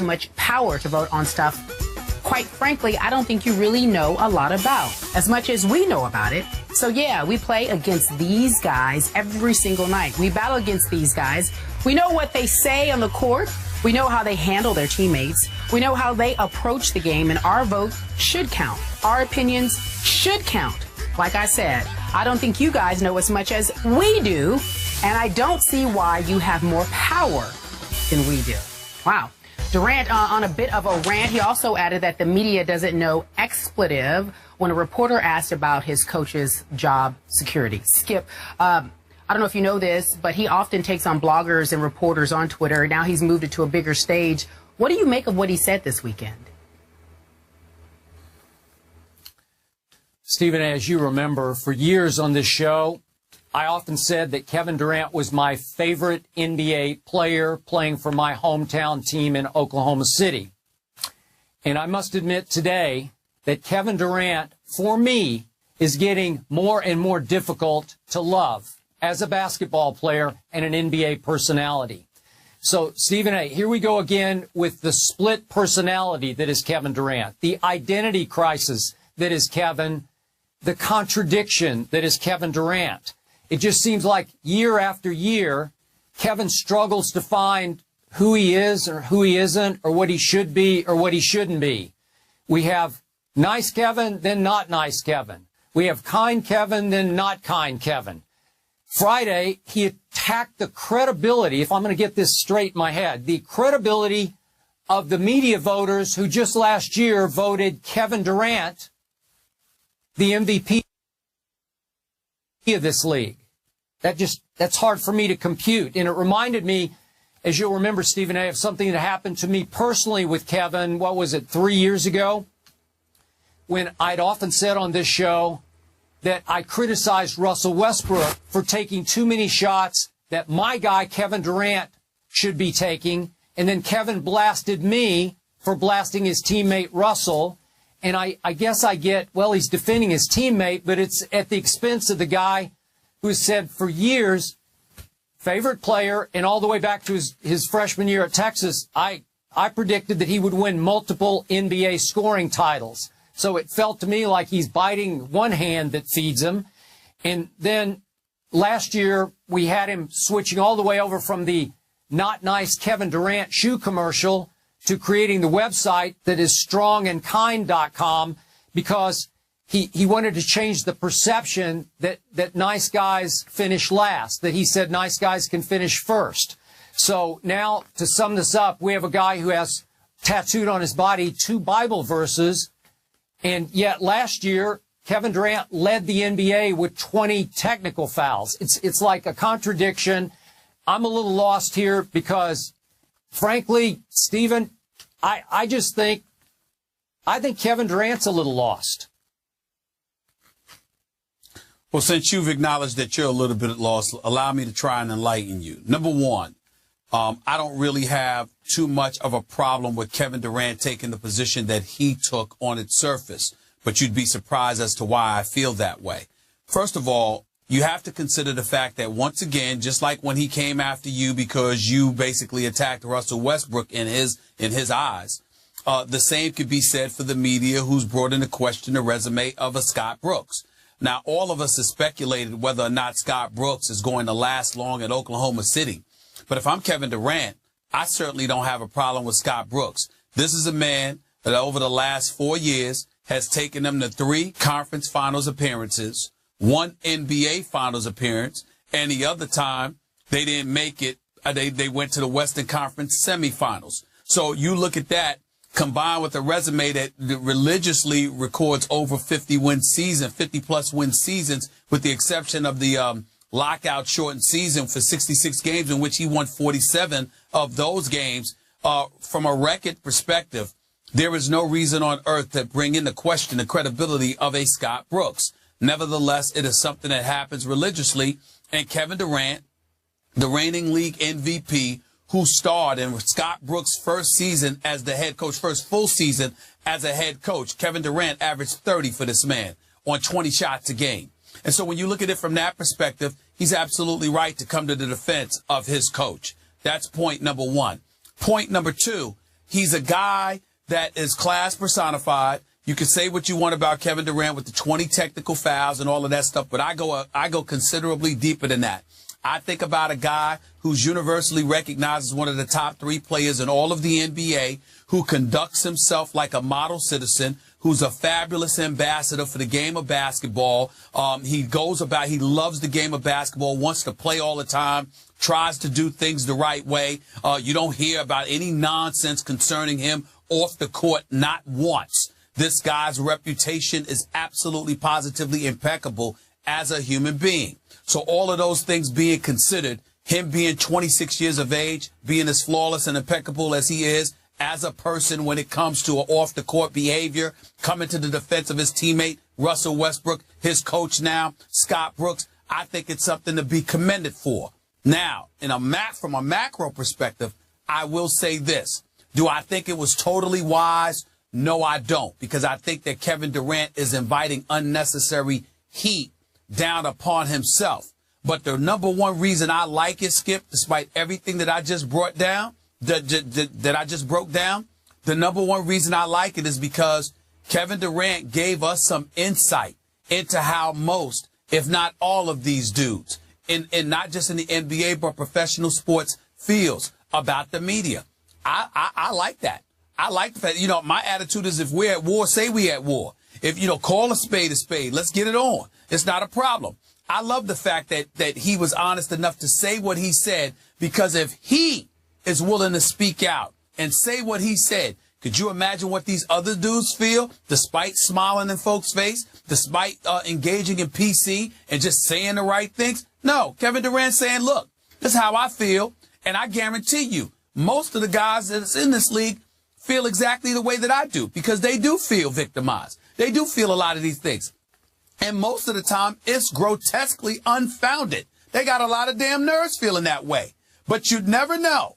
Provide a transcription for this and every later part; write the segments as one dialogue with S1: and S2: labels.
S1: much power to vote on stuff, quite frankly, I don't think you really know a lot about, as much as we know about it. So yeah, we play against these guys every single night. We battle against these guys. We know what they say on the court. We know how they handle their teammates. We know how they approach the game, and our vote should count. Our opinions should count. Like I said, I don't think you guys know as much as we do, and I don't see why you have more power than we do. Wow. Durant on a bit of a rant. He also added that the media doesn't know expletive when a reporter asked about his coach's job security. Skip, I don't know if you know this, but he often takes on bloggers and reporters on Twitter. Now he's moved it to a bigger stage. What do you make of what he said this weekend?
S2: Stephen, as you remember, for years on this show, I often said that Kevin Durant was my favorite NBA player playing for my hometown team in Oklahoma City. And I must admit today that Kevin Durant, for me, is getting more and more difficult to love as a basketball player and an NBA personality. So, Stephen A., here we go again with the split personality that is Kevin Durant, the identity crisis that is Kevin, the contradiction that is Kevin Durant. It just seems like year after year, Kevin struggles to find who he is or who he isn't, or what he should be or what he shouldn't be. We have nice Kevin, then not nice Kevin. We have kind Kevin, then not kind Kevin. Friday, he attacked the credibility, if I'm going to get this straight in my head, the credibility of the media voters who just last year voted Kevin Durant the MVP of this league. That's hard for me to compute. And it reminded me, as you'll remember, Stephen A., of something that happened to me personally with Kevin, 3 years ago, when I'd often said on this show that I criticized Russell Westbrook for taking too many shots that my guy, Kevin Durant, should be taking. And then Kevin blasted me for blasting his teammate Russell. And I guess I get, well, he's defending his teammate, but it's at the expense of the guy who said for years, favorite player, and all the way back to his freshman year at Texas, I predicted that he would win multiple NBA scoring titles. So it felt to me like he's biting one hand that feeds him. And then last year, we had him switching all the way over from the not nice Kevin Durant shoe commercial to creating the website that is strongandkind.com, because he wanted to change the perception that nice guys finish last, that he said nice guys can finish first. So now, to sum this up, we have a guy who has tattooed on his body 2 Bible verses, and yet last year, Kevin Durant led the NBA with 20 technical fouls. It's like a contradiction. I'm a little lost here because, frankly, Stephen, I think Kevin Durant's a little lost.
S3: Well, since you've acknowledged that you're a little bit lost, allow me to try and enlighten you. Number one, I don't really have too much of a problem with Kevin Durant taking the position that he took on its surface, but you'd be surprised as to why I feel that way. First of all, you have to consider the fact that, once again, just like when he came after you because you basically attacked Russell Westbrook in his eyes, the same could be said for the media who's brought into question the resume of a Scott Brooks. Now, all of us have speculated whether or not Scott Brooks is going to last long at Oklahoma City. But if I'm Kevin Durant, I certainly don't have a problem with Scott Brooks. This is a man that over the last 4 years has taken them to 3 conference finals appearances, 1 NBA finals appearance, and the other time they didn't make it. They went to the Western Conference semifinals. So you look at that, combined with a resume that religiously records over 50-plus win seasons, with the exception of the lockout shortened season for 66 games in which he won 47 of those games. From a record perspective, there is no reason on earth to bring into question the credibility of a Scott Brooks. Nevertheless, it is something that happens religiously, and Kevin Durant, the reigning league MVP, who starred in Scott Brooks' first season as the head coach, first full season as a head coach, Kevin Durant averaged 30 for this man on 20 shots a game. And so when you look at it from that perspective, he's absolutely right to come to the defense of his coach. That's point number one. Point number two, He's a guy that is class personified. You can say what you want about Kevin Durant with the 20 technical fouls and all of that stuff, but I go considerably deeper than that. I think about a guy who's universally recognized as one of the top 3 players in all of the NBA, who conducts himself like a model citizen, who's a fabulous ambassador for the game of basketball. He loves the game of basketball, wants to play all the time, tries to do things the right way. You don't hear about any nonsense concerning him off the court, not once. This guy's reputation is absolutely positively impeccable as a human being. So all of those things being considered, him being 26 years of age, being as flawless and impeccable as he is as a person when it comes to off-the-court behavior, coming to the defense of his teammate, Russell Westbrook, his coach now, Scott Brooks, I think it's something to be commended for. Now, from a macro perspective, I will say this. Do I think it was totally wise? No, I don't, because I think that Kevin Durant is inviting unnecessary heat down upon himself. But the number one reason I like it, Skip, despite everything that I just broke down, the number one reason I like it is because Kevin Durant gave us some insight into how most, if not all of these dudes, and not just in the NBA, but professional sports, feels about the media. I like that. I like the fact, my attitude is if we're at war, say we at war. If, call a spade a spade. Let's get it on. It's not a problem. I love the fact that he was honest enough to say what he said, because if he is willing to speak out and say what he said, could you imagine what these other dudes feel, despite smiling in folks' face, despite engaging in PC and just saying the right things? No, Kevin Durant saying, look, this is how I feel, and I guarantee you, most of the guys that's in this league feel exactly the way that I do, because they do feel victimized. They do feel a lot of these things. And most of the time, it's grotesquely unfounded. They got a lot of damn nerves feeling that way. But you'd never know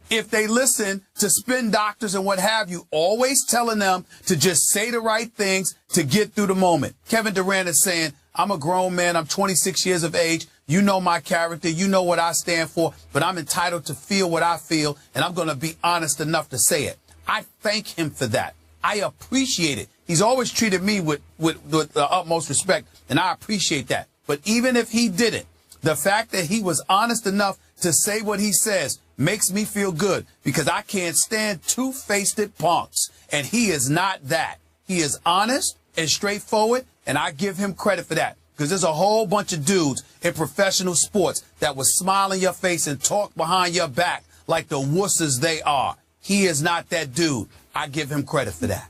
S3: if they listen to spin doctors and what have you, always telling them to just say the right things to get through the moment. Kevin Durant is saying, I'm a grown man. I'm 26 years of age. You know my character. You know what I stand for. But I'm entitled to feel what I feel, and I'm going to be honest enough to say it. I thank him for that. I appreciate it. He's always treated me with the utmost respect, and I appreciate that. But even if he didn't, the fact that he was honest enough to say what he says makes me feel good, because I can't stand two-faced punks, and he is not that. He is honest and straightforward, and I give him credit for that, because there's a whole bunch of dudes in professional sports that will smile in your face and talk behind your back like the wusses they are. He is not that dude. I give him credit for that.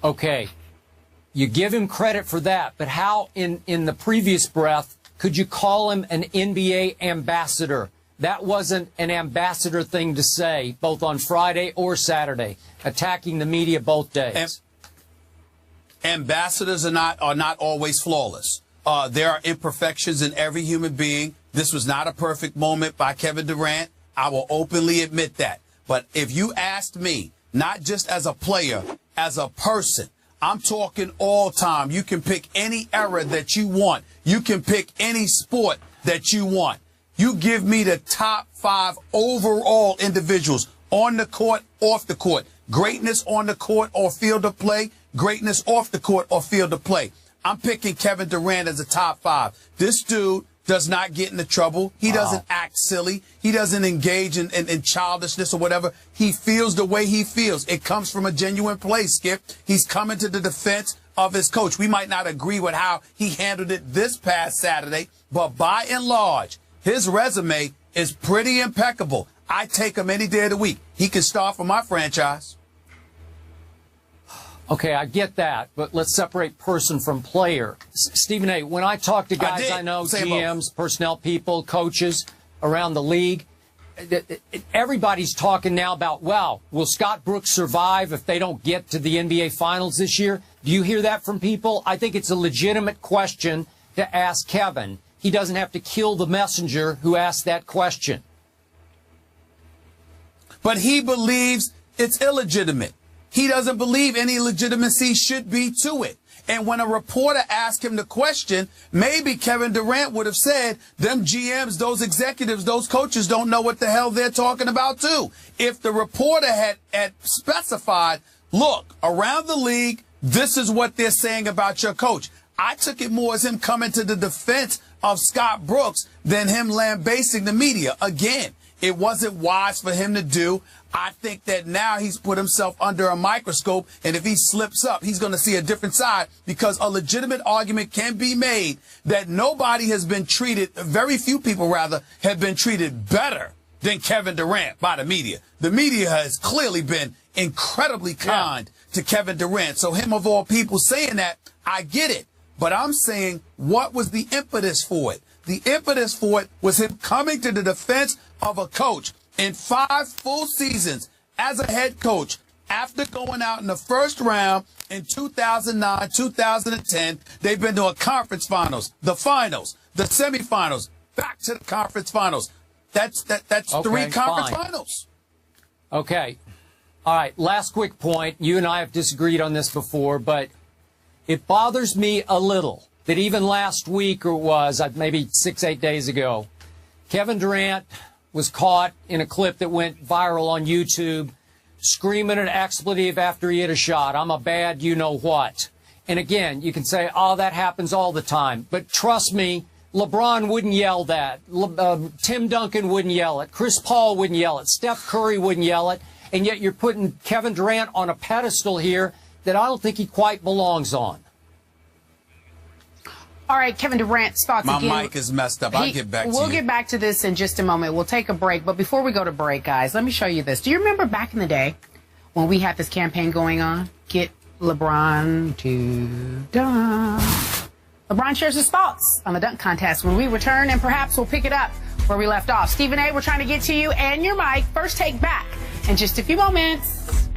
S2: Okay. You give him credit for that, but how in the previous breath could you call him an NBA ambassador? That wasn't an ambassador thing to say, both on Friday or Saturday, attacking the media both days.
S3: Ambassadors are not always flawless. There are imperfections in every human being. This was not a perfect moment by Kevin Durant. I will openly admit that. But if you asked me, not just as a player, as a person, I'm talking all time. You can pick any era that you want. You can pick any sport that you want. You give me the top 5 overall individuals on the court, off the court. Greatness on the court or field of play. Greatness off the court or field of play. I'm picking Kevin Durant as a top 5. This dude does not get into trouble. He doesn't act silly. He doesn't engage in childishness or whatever. He feels the way he feels. It comes from a genuine place, Skip. He's coming to the defense of his coach. We might not agree with how he handled it this past Saturday, but by and large, his resume is pretty impeccable. I take him any day of the week. He can start for my franchise.
S2: Okay, I get that, but let's separate person from player. Stephen A., when I talk to guys I know, GMs, personnel people, coaches around the league, everybody's talking now about, wow, will Scott Brooks survive if they don't get to the NBA Finals this year? Do you hear that from people? I think it's a legitimate question to ask Kevin. He doesn't have to kill the messenger who asked that question.
S3: But he believes it's illegitimate. he doesn't believe any legitimacy should be to it. And when a reporter asked him the question, maybe Kevin Durant would have said, them GMs, those executives, those coaches don't know what the hell they're talking about too. If the reporter had specified, look, around the league, this is what they're saying about your coach. I took it more as him coming to the defense of Scott Brooks than him lambasting the media. Again, it wasn't wise for him to do. I think that now he's put himself under a microscope, and if he slips up, he's going to see a different side, because a legitimate argument can be made that nobody has been treated, very few people rather, have been treated better than Kevin Durant by the media. The media has clearly been incredibly kind to Kevin Durant. So him of all people saying that, I get it. But I'm saying, what was the impetus for it? The impetus for it was him coming to the defense of a coach in 5 full seasons as a head coach after going out in the first round in 2009, 2010. They've been to a conference finals, the finals, the semifinals, back to the conference finals. That's okay, 3 conference finals.
S2: Okay. All right. Last quick point. You and I have disagreed on this before, but it bothers me a little that even last week, or it was maybe 6-8 days ago, Kevin Durant was caught in a clip that went viral on YouTube screaming an expletive after he hit a shot. I'm a bad you-know-what. And again, you can say, oh, that happens all the time. But trust me, LeBron wouldn't yell that. Tim Duncan wouldn't yell it. Chris Paul wouldn't yell it. Steph Curry wouldn't yell it. And yet you're putting Kevin Durant on a pedestal here that I don't think he quite belongs on.
S1: All right, Kevin Durant's thoughts again.
S3: My mic is messed up. I'll get back to you.
S1: We'll get back to this in just a moment. We'll take a break. But before we go to break, guys, let me show you this. Do you remember back in the day when we had this campaign going on? Get LeBron to dunk. LeBron shares his thoughts on the dunk contest when we return, and perhaps we'll pick it up where we left off. Stephen A., we're trying to get to you and your mic. First take back in just a few moments.